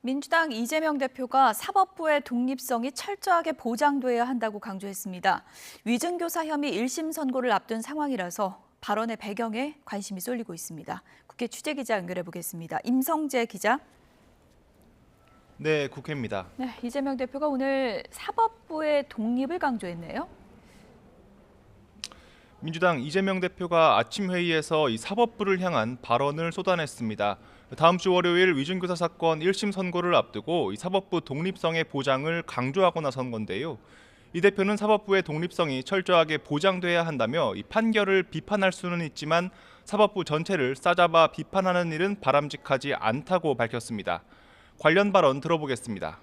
민주당 이재명 대표가 사법부의 독립성이 철저하게 보장돼야 한다고 강조했습니다. 위증교사 혐의 1심 선고를 앞둔 상황이라서 발언의 배경에 관심이 쏠리고 있습니다. 국회 취재기자 연결해 보겠습니다. 임성재 기자. 네, 국회입니다. 네, 이재명 대표가 오늘 사법부의 독립을 강조했네요. 민주당 이재명 대표가 아침 회의에서 이 사법부를 향한 발언을 쏟아냈습니다. 다음 주 월요일 위증교사 사건 1심 선고를 앞두고 이 사법부 독립성의 보장을 강조하고 나선 건데요. 이 대표는 사법부의 독립성이 철저하게 보장돼야 한다며 이 판결을 비판할 수는 있지만 사법부 전체를 싸잡아 비판하는 일은 바람직하지 않다고 밝혔습니다. 관련 발언 들어보겠습니다.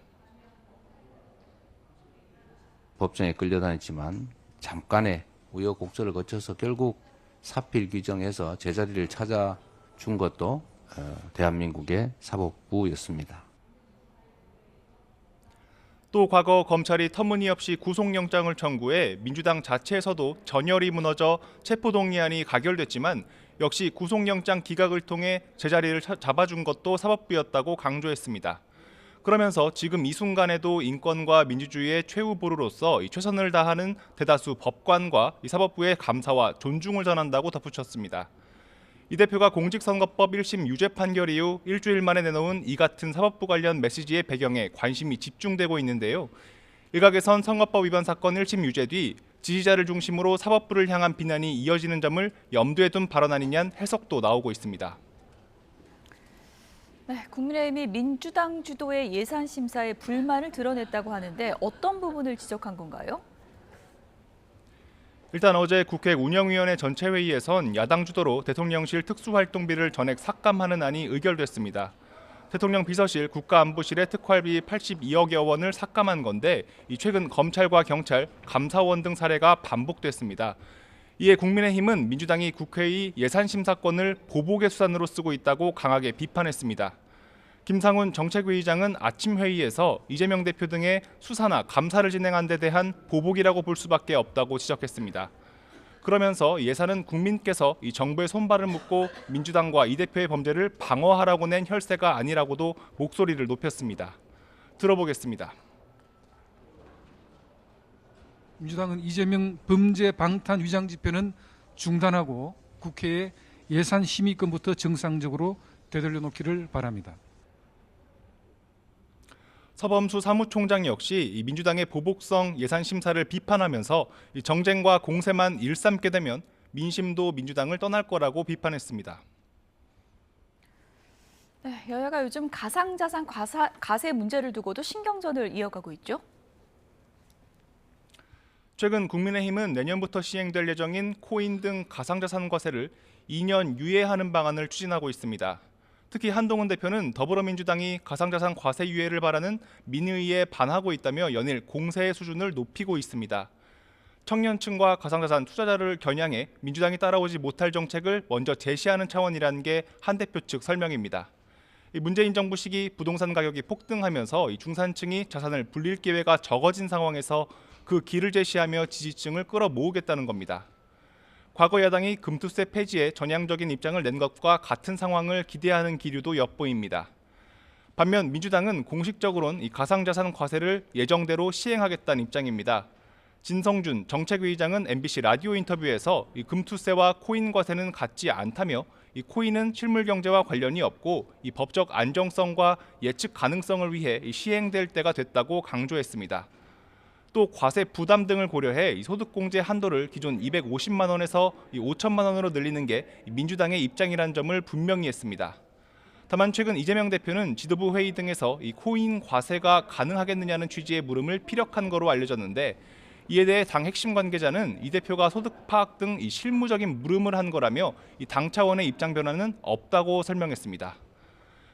법정에 끌려다녔지만 잠깐의 우여곡절을 거쳐서 결국 사필 규정에서 제자리를 찾아준 것도 대한민국의 사법부였습니다. 또 과거 검찰이 터무니없이 구속영장을 청구해 민주당 자체에서도 전열이 무너져 체포동의안이 가결됐지만 역시 구속영장 기각을 통해 제자리를 잡아준 것도 사법부였다고 강조했습니다. 그러면서 지금 이 순간에도 인권과 민주주의의 최후 보루로서 최선을 다하는 대다수 법관과 이 사법부의 감사와 존중을 전한다고 덧붙였습니다. 이 대표가 공직선거법 1심 유죄 판결 이후 일주일 만에 내놓은 이 같은 사법부 관련 메시지의 배경에 관심이 집중되고 있는데요. 일각에선 선거법 위반 사건 1심 유죄 뒤 지지자를 중심으로 사법부를 향한 비난이 이어지는 점을 염두에 둔 발언 아니냐는 해석도 나오고 있습니다. 네, 국민의힘이 민주당 주도의 예산 심사에 불만을 드러냈다고 하는데 어떤 부분을 지적한 건가요? 일단 어제 국회 운영위원회 전체 회의에선 야당 주도로 대통령실 특수활동비를 전액 삭감하는 안이 의결됐습니다. 대통령 비서실 국가안보실의 특활비 82억여 원을 삭감한 건데 최근 검찰과 경찰, 감사원 등 사례가 반복됐습니다. 이에 국민의힘은 민주당이 국회의 예산심사권을 보복의 수단으로 쓰고 있다고 강하게 비판했습니다. 김상훈 정책위의장은 아침 회의에서 이재명 대표 등의 수사나 감사를 진행한 데 대한 보복이라고 볼 수밖에 없다고 지적했습니다. 그러면서 예산은 국민께서 이 정부의 손발을 묶고 민주당과 이 대표의 범죄를 방어하라고 낸 혈세가 아니라고도 목소리를 높였습니다. 들어보겠습니다. 민주당은 이재명 범죄 방탄 위장 집회는 중단하고 국회의 예산 심의권부터 정상적으로 되돌려놓기를 바랍니다. 서범수 사무총장 역시 민주당의 보복성 예산 심사를 비판하면서 정쟁과 공세만 일삼게 되면 민심도 민주당을 떠날 거라고 비판했습니다. 네, 여야가 요즘 가상자산 과세 문제를 두고도 신경전을 이어가고 있죠. 최근 국민의힘은 내년부터 시행될 예정인 코인 등 가상자산 과세를 2년 유예하는 방안을 추진하고 있습니다. 특히 한동훈 대표는 더불어민주당이 가상자산 과세 유예를 바라는 민의에 반하고 있다며 연일 공세의 수준을 높이고 있습니다. 청년층과 가상자산 투자자를 겨냥해 민주당이 따라오지 못할 정책을 먼저 제시하는 차원이라는 게 한 대표 측 설명입니다. 문재인 정부 시기 부동산 가격이 폭등하면서 중산층이 자산을 불릴 기회가 적어진 상황에서 그 길을 제시하며 지지층을 끌어모으겠다는 겁니다. 과거 야당이 금투세 폐지에 전향적인 입장을 낸 것과 같은 상황을 기대하는 기류도 엿보입니다. 반면 민주당은 공식적으로는 이 가상자산 과세를 예정대로 시행하겠다는 입장입니다. 진성준 정책위의장은 MBC 라디오 인터뷰에서 이 금투세와 코인 과세는 같지 않다며 이 코인은 실물 경제와 관련이 없고 이 법적 안정성과 예측 가능성을 위해 시행될 때가 됐다고 강조했습니다. 또 과세 부담 등을 고려해 소득공제 한도를 기존 250만 원에서 5천만 원으로 늘리는 게 민주당의 입장이라는 점을 분명히 했습니다. 다만 최근 이재명 대표는 지도부 회의 등에서 이 코인 과세가 가능하겠느냐는 취지의 물음을 피력한 거로 알려졌는데 이에 대해 당 핵심 관계자는 이 대표가 소득 파악 등 실무적인 물음을 한 거라며 당 차원의 입장 변화는 없다고 설명했습니다.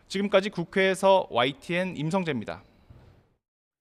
지금까지 국회에서 YTN 임성재입니다.